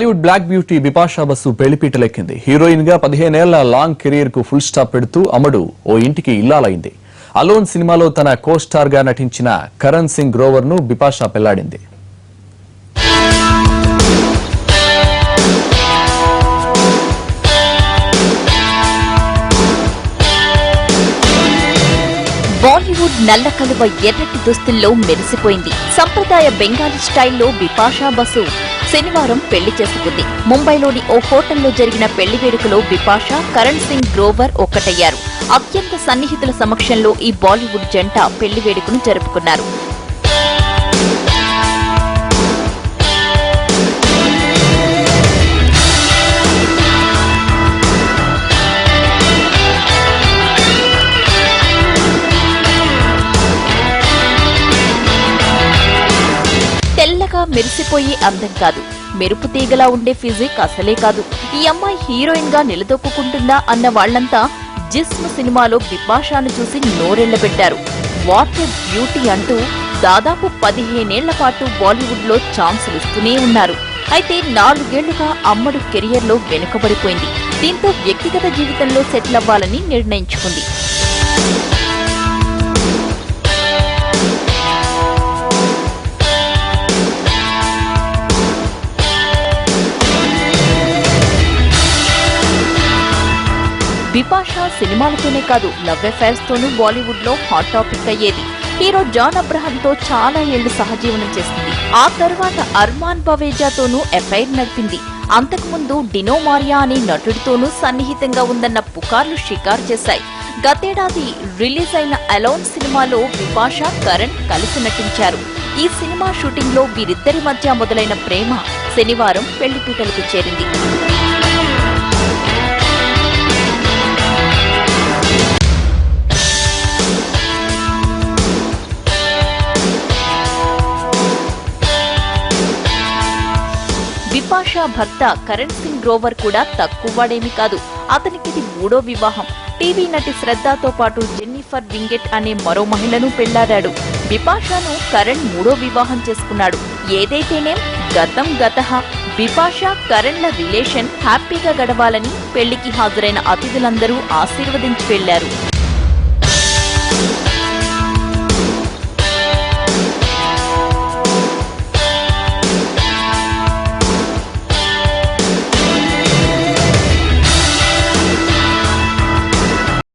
Bollywood black beauty Bipasha Basu పెళ్లిపీటలెక్కింది. Heroine గా 15 ఏళ్ల లాంగ్ కెరీర్ కు ఫుల్ స్టాప్ పెడుతూ అమ్మడు ఓ ఇంటికి ఇల్లాలైంది. అలోన్ సినిమాలో తన కో స్టార్ గా నటించిన కరణ్ సింగ్ గ్రోవర్ ను బిపాషా పెళ్లాడింది. బాలీవుడ్ నల్ల కలువ ఎర్రటి దుస్తుల్లో మెరిసిపోయింది. సంప్రదాయ బెంగాలీ స్టైల్లో బిపాషా బసు శనివారం పెళ్లి చేసుకుంది. ముంబైలోని ఓ హోటల్లో జరిగిన పెళ్లి వేడుకలో బిపాషా, కరణ్ సింగ్ గ్రోవర్ ఒక్కటయ్యారు. అత్యంత సన్నిహితుల సమక్షంలో ఈ బాలీవుడ్ జంట పెళ్లి వేడుకను జరుపుకున్నారు. తెల్లగా మెరిసిపోయే అందం కాదు, మెరుపు తీగలా ఉండే ఫిజిక్ అసలే కాదు. ఈ అమ్మాయి హీరోయిన్ గా నిలదొక్కుంటుందా అన్న వాళ్లంతా జిస్మ్ సినిమాలో బిపాషాను చూసి నోరెళ్లబెట్టారు. వాట్ ఏ బ్యూటీ అంటూ దాదాపు 15 ఏళ్ల పాటు బాలీవుడ్ లో ఛాన్సులు ఇస్తూనే ఉన్నారు. అయితే 4 ఏళ్లుగా అమ్మడు కెరియర్ లో వెనుకబడిపోయింది. దీంతో వ్యక్తిగత జీవితంలో సెటిల్ అవ్వాలని నిర్ణయించుకుంది. బిపాషా సినిమాలతోనే కాదు, లవ్ అఫైర్స్ తోనూ బాలీవుడ్ లో హాట్ టాపిక్ అయ్యేది. హీరో జాన్ అబ్రహం తో చాలా ఏళ్లు సహజీవనం చేసింది. ఆ తర్వాత అర్మాన్ బవేజాతోనూ అఫైర్ నడిపింది. అంతకుముందు డినో మారియా అనే నటుడితోనూ సన్నిహితంగా ఉందన్న పుకార్లు షికారు చేశాయి. గతేడాది రిలీజ్ అయిన అలోన్ సినిమాలో బిపాషా, కరణ్ కలిసి నటించారు. ఈ సినిమా షూటింగ్ లో వీరిద్దరి మధ్య మొదలైన ప్రేమ శనివారం పెళ్లిపీటలకు చేరింది. బిపాషా భర్త కరణ్ సింగ్ గ్రోవర్ కూడా తక్కువవాడేమీ కాదు. అతనికిది 3వ వివాహం. టీవీ నటి శ్రద్ధతో పాటు జెన్నిఫర్ వింగెట్ అనే మరో మహిళను పెళ్లాడాడు. బిపాషాను కరణ్ 3వ వివాహం చేసుకున్నాడు. ఏదైతేనేం గతం గతః. బిపాషా, కరణ్ల రిలేషన్ హ్యాపీగా గడవాలని పెళ్లికి హాజరైన అతిథులందరూ ఆశీర్వదించి వెళ్లారు.